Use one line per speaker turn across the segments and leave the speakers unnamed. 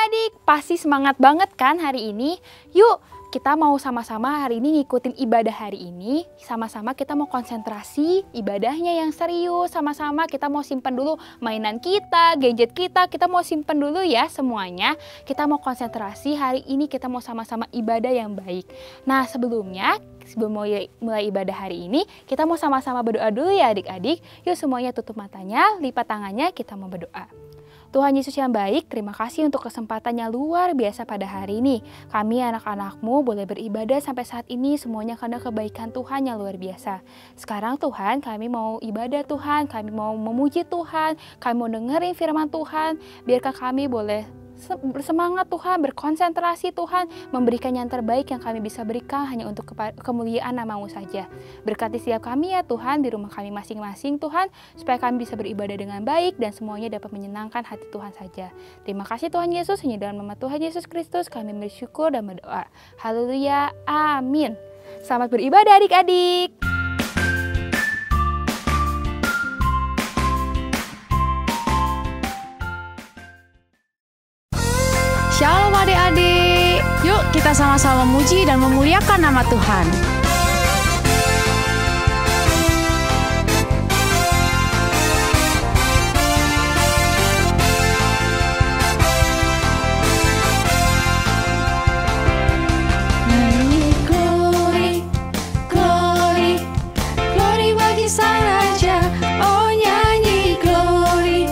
adik-adik, pasti semangat banget kan hari ini? Yuk, kita mau sama-sama hari ini ngikutin ibadah hari ini. Sama-sama kita mau konsentrasi ibadahnya yang serius. Sama-sama kita mau simpen dulu mainan kita, gadget kita mau simpen dulu ya semuanya. Kita mau konsentrasi hari ini, kita mau sama-sama ibadah yang baik. Nah sebelum mulai ibadah hari ini, kita mau sama-sama berdoa dulu ya adik-adik. Yuk semuanya tutup matanya, lipat tangannya, kita mau berdoa. Tuhan Yesus yang baik, terima kasih untuk kesempatannya luar biasa pada hari ini. Kami anak-anak-Mu boleh beribadah sampai saat ini semuanya karena kebaikan Tuhan yang luar biasa. Sekarang Tuhan, kami mau ibadah Tuhan, kami mau memuji Tuhan, kami mau dengerin firman Tuhan. Biarkan kami boleh bersemangat Tuhan, berkonsentrasi Tuhan, memberikan yang terbaik yang kami bisa berikan hanya untuk kemuliaan nama-Mu saja. Berkati setiap kami ya Tuhan, di rumah kami masing-masing Tuhan, supaya kami bisa beribadah dengan baik dan semuanya dapat menyenangkan hati Tuhan saja. Terima kasih Tuhan Yesus, hanya dalam nama Tuhan Yesus Kristus kami bersyukur dan berdoa. Haleluya, amin. Selamat beribadah adik-adik.
Shalom adik-adik, yuk kita sama-sama memuji dan memuliakan nama Tuhan. Nyanyi glory, glory, glory bagi Sang Raja. Oh nyanyi glory,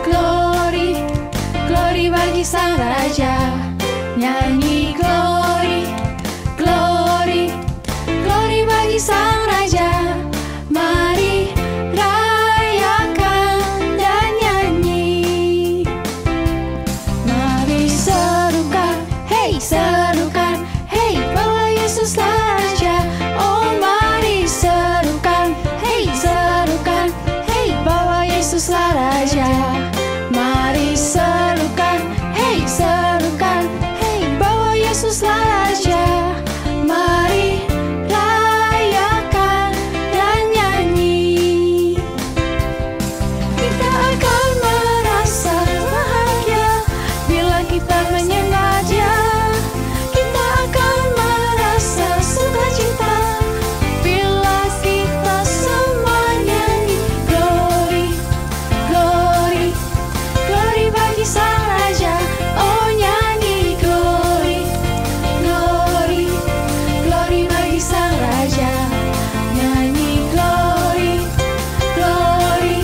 glory, glory bagi Sang Raja. Nyanyi glory, glory, glory bagi Sang Raja. Mari rayakan dan nyanyi. Mari serukan, hey serukan, hey bahwa Yesuslah Raja. Oh mari serukan, hey bahwa Yesuslah Raja. Mari serukan, hey bahwa Yesuslah Raja. Mari rayakan dan nyanyi. Kita akan merasa bahagia bila kita menyembah Dia. Kita akan merasa sukacita bila kita semua nyanyi. Glory, glory, glory bagi Sang Raja. Oh nyanyi glory, glory, glory bagi Sang Raja. Nyanyi glory, glory,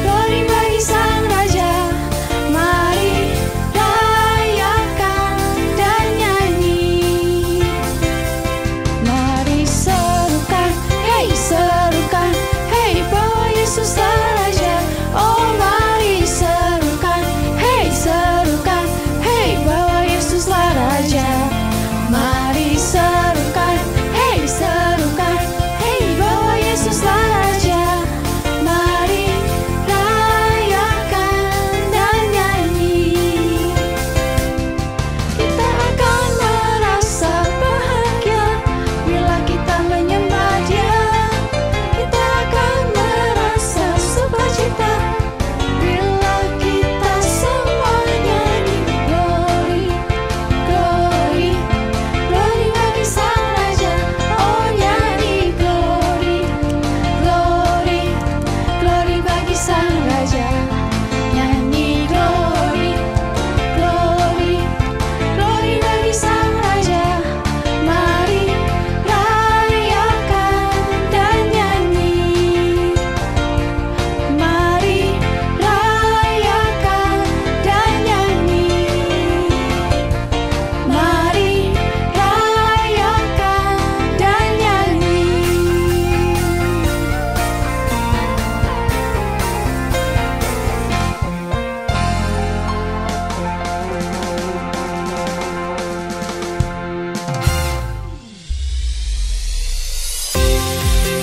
glory bagi Sang Raja. Mari rayakan dan nyanyi. Mari serukan, hey bahwa Yesuslah Raja. Oh mari serukan, hey bahwa Yesuslah Raja. Mari serukan, hey bahwa Yesuslah Raja. Mari rayakan dan nyanyi. Kita akan merasa bahagia bila kita menyembah Dia. Kita akan merasa sukacita bila kita semua nyanyi. Glory, glory, glory bagi Sang Raja. Oh nyanyi glory, glory, glory bagi Sang Raja. Nyanyi glory, glory, glory bagi Sang Raja. Mari rayakan dan nyanyi. Mari rayakan dan nyanyi. Mari rayakan dan nyanyi.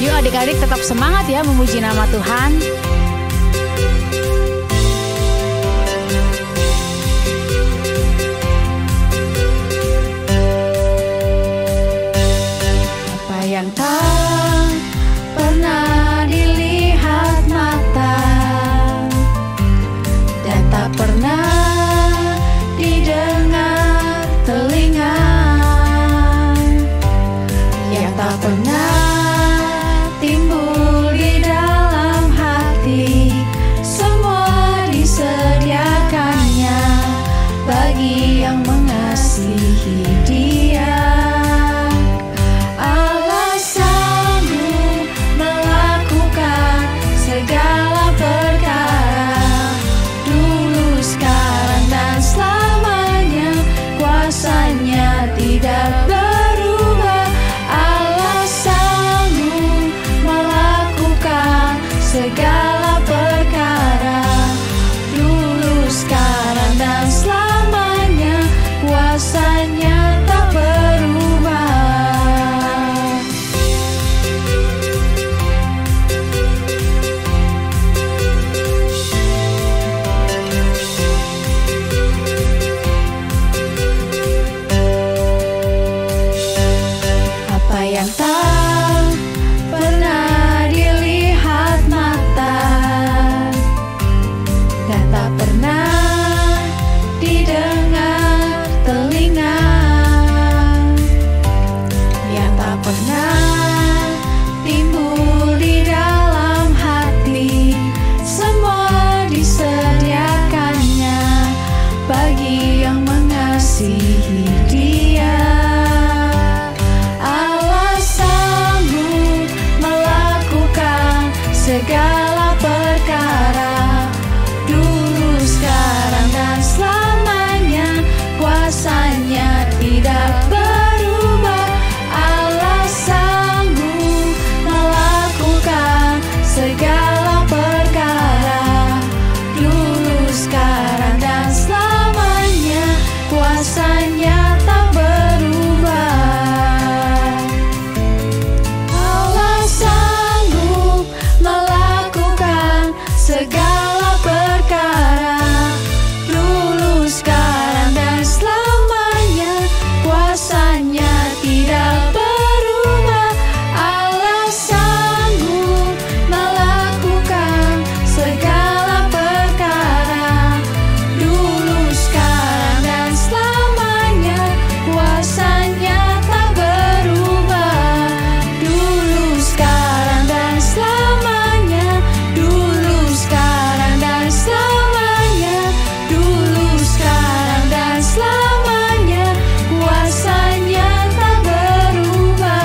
Yuk adik-adik tetap semangat ya memuji nama Tuhan. Apa yang tak pernah dilihat mata dan tak pernah di tak pernah didengar telinga, yang tak pernah timbul di dalam hati. Semua disediakannya bagi yang mengasihi Dia. Allah sanggup melakukan segala perkara, dulu, sekarang, dan selamanya. Kuasanya tidak berubah. Allah sanggup melakukan segala perkara, dulu, sekarang, dan selamanya. Kuasanya tak berubah. Allah sanggup melakukan segala perkara, dulu, sekarang, dan selamanya. Kuasanya tidak berubah. Allah sanggup melakukan segala perkara, dulu, sekarang, dan selamanya. Kuasanya tak berubah. Dulu, sekarang, dan selamanya. Dulu, sekarang, dan selamanya. Dulu, sekarang, dan selamanya. Kuasanya tak berubah.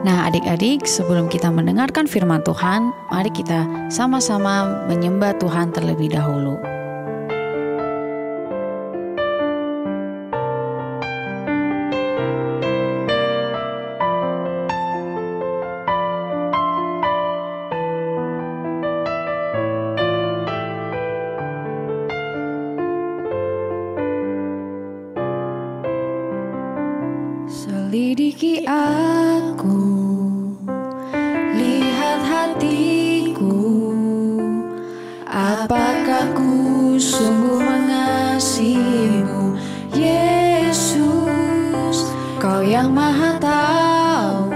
Nah, adik-adik, sebelum kita mendengarkan firman Tuhan, mari kita sama-sama menyembah Tuhan terlebih dahulu. Selidiki aku, lihat hatiku, apakah ku sungguh mengasihimu, Yesus. Kau yang Maha tahu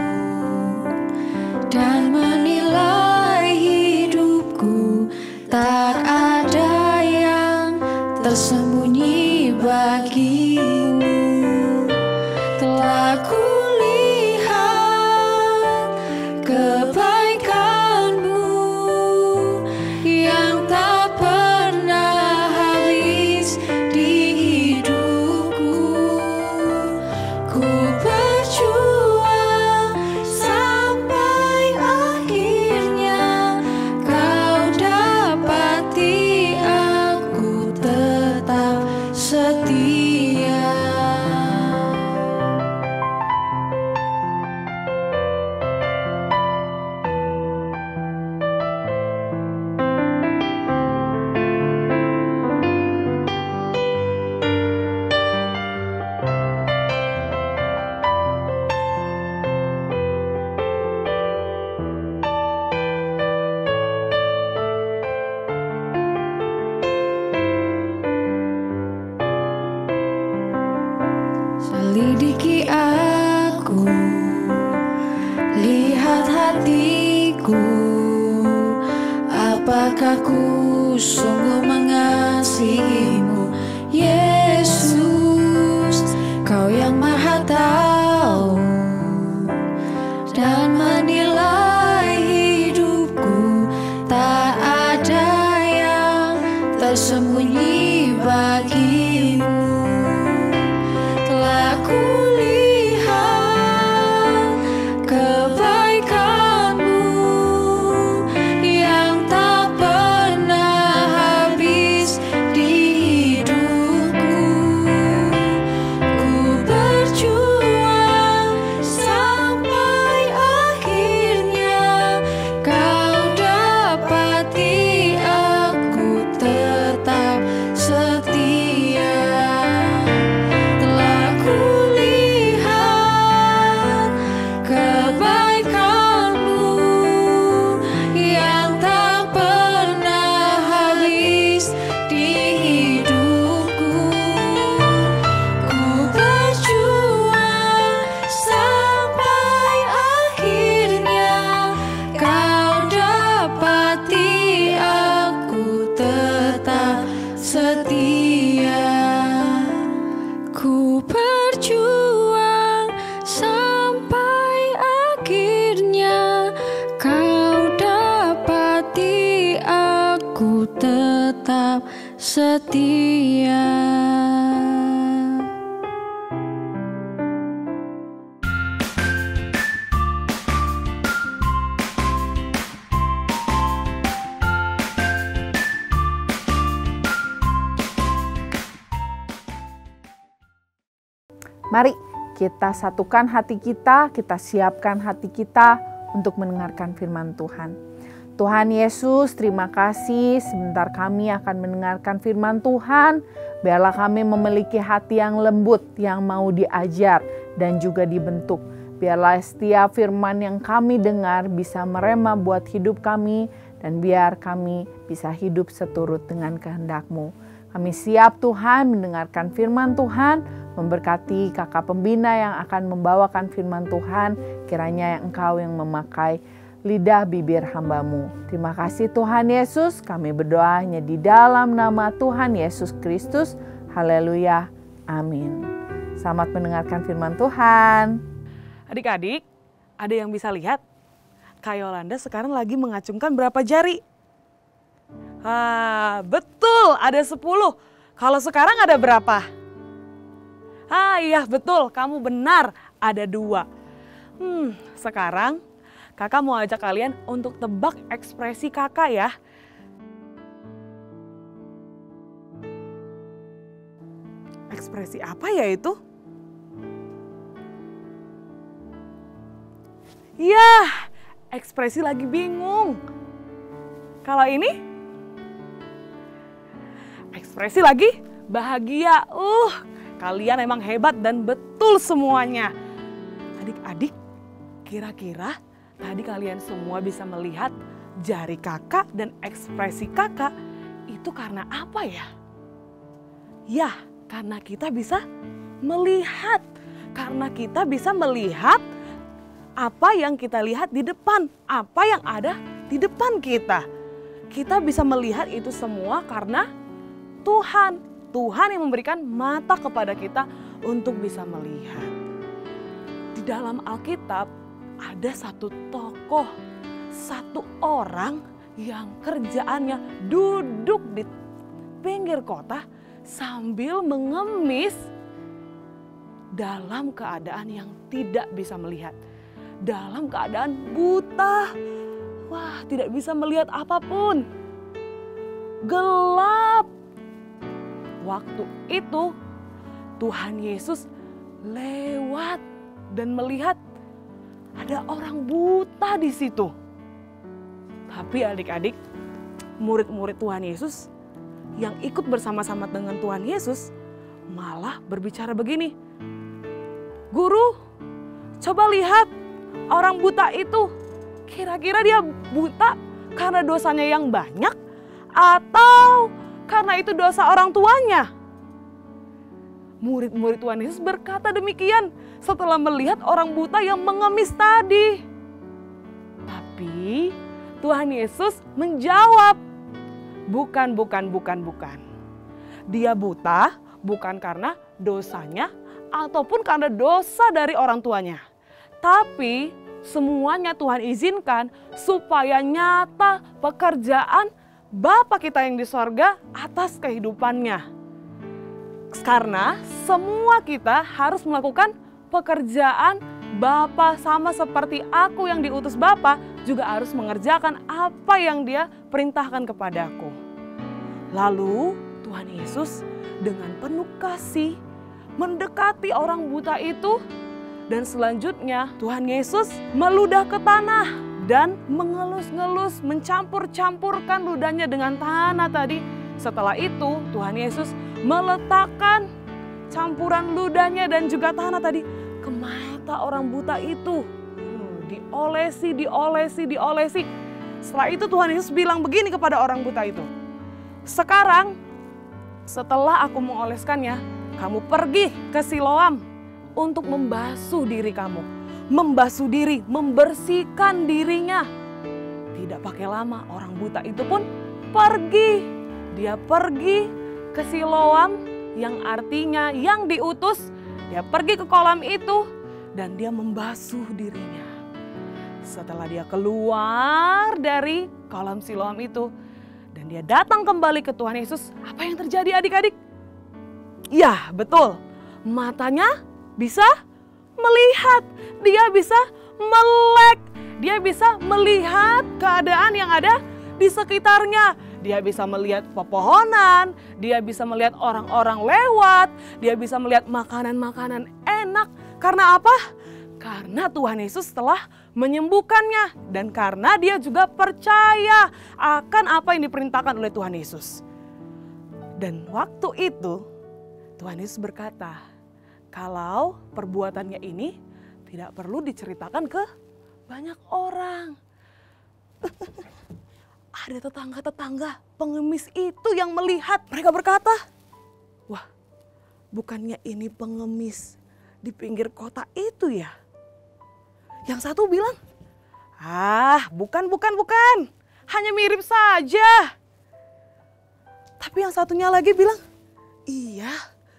dan menilai hidupku, tak ada yang tersembunyi bagimu. Telah kulihat kebaikanmu yang tak pernah habis di hidupku. Ku berjuang sampai akhirnya, kau dapati aku tetap setia. Selidiki aku, lihat hatiku, apakah ku sungguh mengasihimu, Yesus. Kau yang Maha tahu dan menilai hidupku, tak ada yang tersembunyi bagimu. Telah kulihat kebaikanmu yang tak pernah habis di hidupku. Ku berjuang sampai akhir. setia.
Mari kita satukan hati kita siapkan hati kita untuk mendengarkan firman Tuhan. Tuhan Yesus, terima kasih sebentar kami akan mendengarkan firman Tuhan. Biarlah kami memiliki hati yang lembut, yang mau diajar dan juga dibentuk. Biarlah setiap firman yang kami dengar bisa merema buat hidup kami dan biar kami bisa hidup seturut dengan kehendak-Mu. Kami siap Tuhan mendengarkan firman Tuhan, memberkati kakak pembina yang akan membawakan firman Tuhan, kiranya Engkau yang memakai lidah bibir hamba-Mu. Terima kasih Tuhan Yesus, kami berdoa hanya di dalam nama Tuhan Yesus Kristus. Haleluya, amin. Selamat mendengarkan firman Tuhan.
Adik-adik, ada yang bisa lihat? Kak Yolanda sekarang lagi mengacungkan berapa jari? Betul, ada 10. Kalau sekarang ada berapa? Iya betul, kamu benar, ada 2. Sekarang kakak mau ajak kalian untuk tebak ekspresi kakak ya. Ekspresi apa ya itu? Ya, ekspresi lagi bingung. Kalau ini? Ekspresi lagi bahagia. Kalian emang hebat dan betul semuanya. Adik-adik, kira-kira tadi kalian semua bisa melihat jari kakak dan ekspresi kakak itu karena apa ya? Ya, karena kita bisa melihat. Karena kita bisa melihat apa yang kita lihat di depan, apa yang ada di depan kita. Kita bisa melihat itu semua karena Tuhan yang memberikan mata kepada kita untuk bisa melihat. Di dalam Alkitab ada satu tokoh, satu orang yang kerjaannya duduk di pinggir kota sambil mengemis dalam keadaan yang tidak bisa melihat. Dalam keadaan buta, tidak bisa melihat apapun. Gelap. Waktu itu Tuhan Yesus lewat dan melihat ada orang buta di situ. Tapi adik-adik, murid-murid Tuhan Yesus yang ikut bersama-sama dengan Tuhan Yesus malah berbicara begini. Guru, coba lihat orang buta itu. Kira-kira dia buta karena dosanya yang banyak atau karena itu dosa orang tuanya? Murid-murid Tuhan Yesus berkata demikian setelah melihat orang buta yang mengemis tadi. Tapi Tuhan Yesus menjawab, bukan. Dia buta bukan karena dosanya ataupun karena dosa dari orang tuanya. Tapi semuanya Tuhan izinkan supaya nyata pekerjaan Bapa kita yang di sorga atas kehidupannya. Karena semua kita harus melakukan pekerjaan Bapa, sama seperti aku yang diutus Bapa juga harus mengerjakan apa yang Dia perintahkan kepadaku. Lalu Tuhan Yesus dengan penuh kasih mendekati orang buta itu, dan selanjutnya Tuhan Yesus meludah ke tanah dan mengelus-ngelus, mencampur-campurkan ludahnya dengan tanah tadi. Setelah itu Tuhan Yesus meletakkan campuran ludahnya dan juga tanah tadi ke mata orang buta itu. Diolesi. Setelah itu Tuhan Yesus bilang begini kepada orang buta itu. Sekarang setelah aku mengoleskannya, kamu pergi ke Siloam untuk membasuh diri kamu. Membasuh diri, membersihkan dirinya. Tidak pakai lama, orang buta itu pun pergi. Dia pergi ke Siloam yang artinya yang diutus. Dia pergi ke kolam itu dan dia membasuh dirinya. Setelah dia keluar dari kolam Siloam itu dan dan dia datang kembali ke Tuhan Yesus, apa yang terjadi adik-adik? Ya, betul. Matanya bisa melihat, dia bisa melek, dia bisa melihat keadaan yang ada di sekitarnya. Dia bisa melihat pepohonan, dia bisa melihat orang-orang lewat, dia bisa melihat makanan-makanan enak. Karena apa? Karena Tuhan Yesus telah menyembuhkannya dan karena dia juga percaya akan apa yang diperintahkan oleh Tuhan Yesus. Dan waktu itu Tuhan Yesus berkata, kalau perbuatannya ini tidak perlu diceritakan ke banyak orang. Ada tetangga-tetangga pengemis itu yang melihat. Mereka berkata, wah, bukannya ini pengemis di pinggir kota itu ya? Yang satu bilang, bukan. Hanya mirip saja. Tapi yang satunya lagi bilang, iya,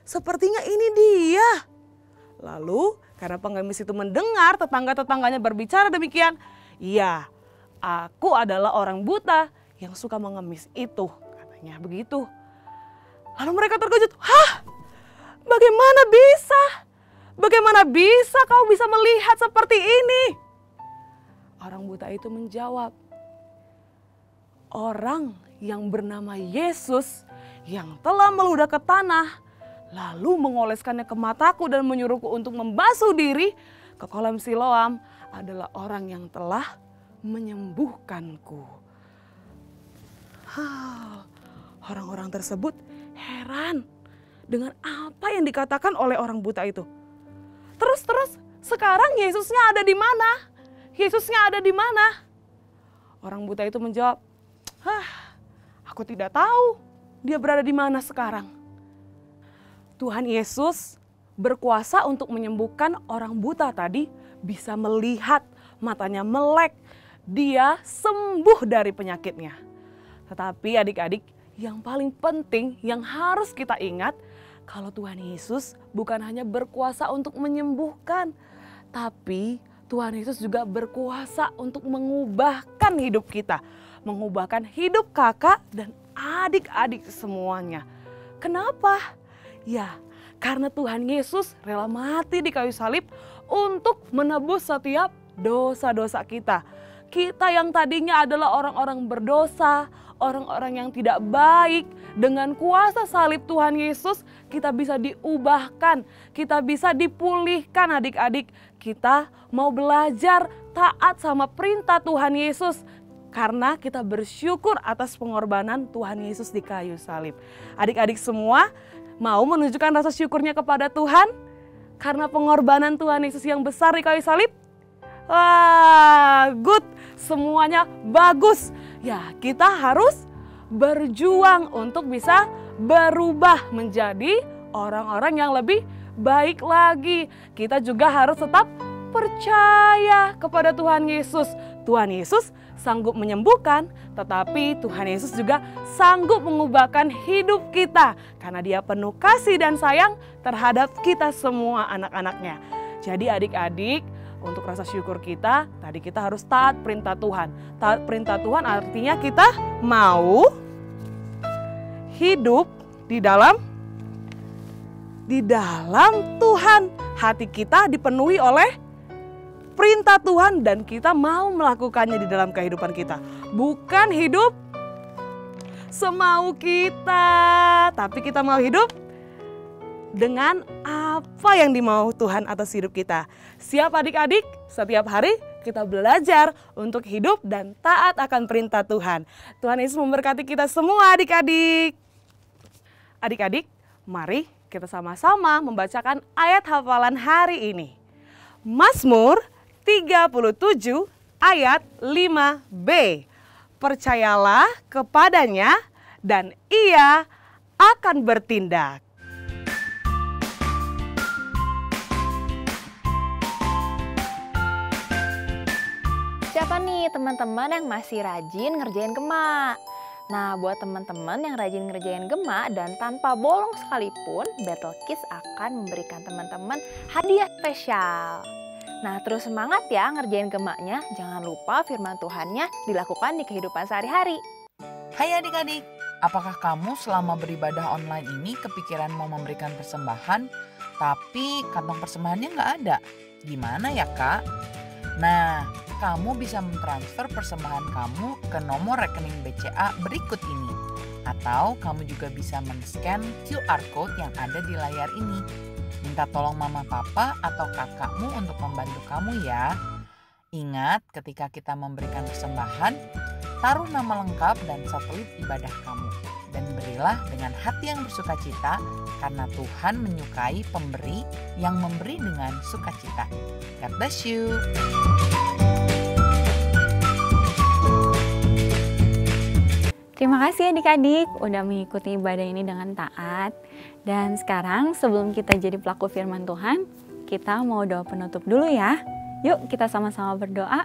sepertinya ini dia. Lalu karena pengemis itu mendengar tetangga-tetangganya berbicara demikian, iya, aku adalah orang buta yang suka mengemis itu, katanya begitu. Lalu mereka terkejut, bagaimana bisa? Bagaimana bisa kau bisa melihat seperti ini? Orang buta itu menjawab, orang yang bernama Yesus yang telah meludah ke tanah, lalu mengoleskannya ke mataku dan menyuruhku untuk membasuh diri ke kolam Siloam adalah orang yang telah menyembuhkanku. Orang-orang tersebut heran dengan apa yang dikatakan oleh orang buta itu. Terus sekarang Yesusnya ada di mana? Yesusnya ada di mana? Orang buta itu menjawab, aku tidak tahu dia berada di mana sekarang. Tuhan Yesus berkuasa untuk menyembuhkan orang buta tadi, bisa melihat, matanya melek, dia sembuh dari penyakitnya. Tetapi adik-adik, yang paling penting yang harus kita ingat, kalau Tuhan Yesus bukan hanya berkuasa untuk menyembuhkan, tapi Tuhan Yesus juga berkuasa untuk mengubahkan hidup kita, mengubahkan hidup kakak dan adik-adik semuanya. Kenapa? Ya, karena Tuhan Yesus rela mati di kayu salib untuk menebus setiap dosa-dosa kita. Kita yang tadinya adalah orang-orang berdosa, orang-orang yang tidak baik, dengan kuasa salib Tuhan Yesus kita bisa diubahkan, kita bisa dipulihkan adik-adik. Kita mau belajar taat sama perintah Tuhan Yesus karena kita bersyukur atas pengorbanan Tuhan Yesus di kayu salib. Adik-adik semua mau menunjukkan rasa syukurnya kepada Tuhan karena pengorbanan Tuhan Yesus yang besar di kayu salib? Good, semuanya bagus. Ya, kita harus berjuang untuk bisa berubah menjadi orang-orang yang lebih baik lagi. Kita juga harus tetap percaya kepada Tuhan Yesus. Tuhan Yesus sanggup menyembuhkan, tetapi Tuhan Yesus juga sanggup mengubahkan hidup kita karena Dia penuh kasih dan sayang terhadap kita semua anak-anaknya. Jadi adik-adik, untuk rasa syukur kita, tadi kita harus taat perintah Tuhan. Taat perintah Tuhan artinya kita mau hidup di dalam Tuhan. Hati kita dipenuhi oleh perintah Tuhan dan kita mau melakukannya di dalam kehidupan kita. Bukan hidup semau kita, tapi kita mau hidup dengan apa yang dimau Tuhan atas hidup kita. Siap adik-adik? Setiap hari kita belajar untuk hidup dan taat akan perintah Tuhan. Tuhan Yesus memberkati kita semua adik-adik. Adik-adik, mari kita sama-sama membacakan ayat hafalan hari ini. Mazmur 37 ayat 5b. Percayalah kepadanya dan ia akan bertindak.
Siapa nih teman-teman yang masih rajin ngerjain gema? Nah, buat teman-teman yang rajin ngerjain gema dan tanpa bolong sekalipun, Battle Kids akan memberikan teman-teman hadiah spesial. Nah, terus semangat ya ngerjain gemanya. Jangan lupa firman Tuhannya dilakukan di kehidupan sehari-hari.
Hai adik-adik, apakah kamu selama beribadah online ini kepikiran mau memberikan persembahan, tapi kantong persembahannya nggak ada? Gimana ya kak? Nah, kamu bisa mentransfer persembahan kamu ke nomor rekening BCA berikut ini. Atau kamu juga bisa men-scan QR Code yang ada di layar ini. Minta tolong mama papa atau kakakmu untuk membantu kamu ya. Ingat, ketika kita memberikan persembahan, taruh nama lengkap dan satelit ibadah kamu. Dan berilah dengan hati yang bersukacita, karena Tuhan menyukai pemberi yang memberi dengan sukacita. God bless you.
Terima kasih adik-adik udah mengikuti ibadah ini dengan taat. Dan sekarang sebelum kita jadi pelaku firman Tuhan, kita mau doa penutup dulu ya. Yuk kita sama-sama berdoa.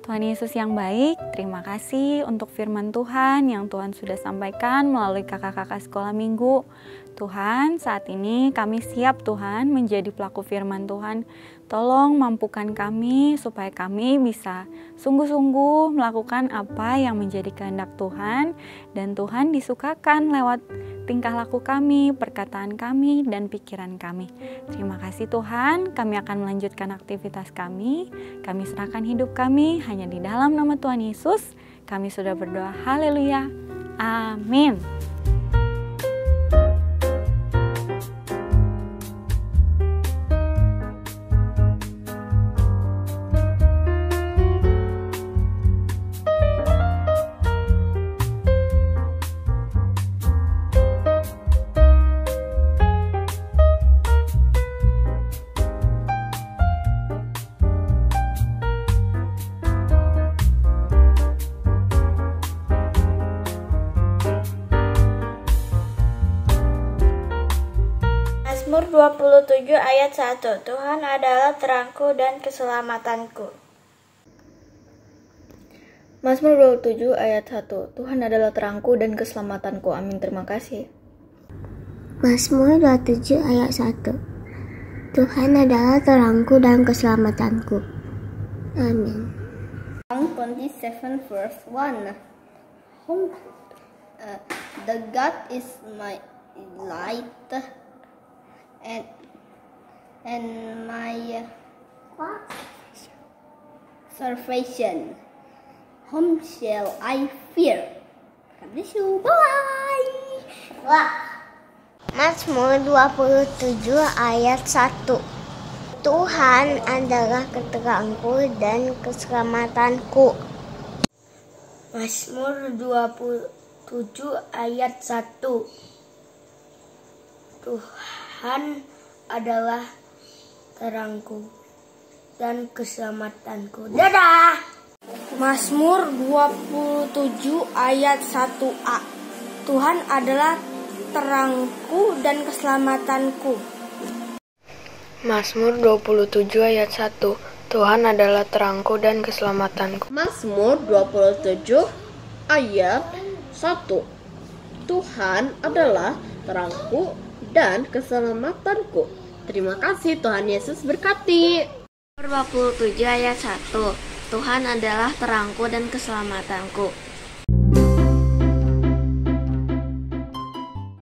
Tuhan Yesus yang baik, terima kasih untuk firman Tuhan yang Tuhan sudah sampaikan melalui kakak-kakak sekolah minggu. Tuhan, saat ini kami siap Tuhan menjadi pelaku firman Tuhan. Tolong mampukan kami supaya kami bisa sungguh-sungguh melakukan apa yang menjadi kehendak Tuhan. Dan Tuhan disukakan lewat tingkah laku kami, perkataan kami, dan pikiran kami. Terima kasih Tuhan, kami akan melanjutkan aktivitas kami. Kami serahkan hidup kami hanya di dalam nama Tuhan Yesus. Kami sudah berdoa, haleluya, amin.
Mazmur 27 ayat 1. Tuhan adalah terangku dan keselamatanku.
Mazmur 27 ayat 1. Tuhan adalah terangku dan keselamatanku. Amin. Terima kasih.
Mazmur 27 ayat 1. Tuhan adalah terangku dan keselamatanku. Amin.
Psalm 27 verse 1. The God is my light and my salvation. Whom shall I fear? Bye.
Mazmur 27 ayat 1. Tuhan adalah keterangku dan keselamatanku.
Mazmur 27 ayat 1. Tuhan adalah terangku dan keselamatanku. Dadah! Mazmur 27 ayat 1a. Tuhan adalah terangku dan keselamatanku.
Mazmur 27 ayat 1. Tuhan adalah terangku dan keselamatanku.
Mazmur 27 ayat 1. Tuhan adalah terangku dan keselamatanku. Terima kasih, Tuhan Yesus berkati.
27 ayat 1. Tuhan adalah terangku dan keselamatanku.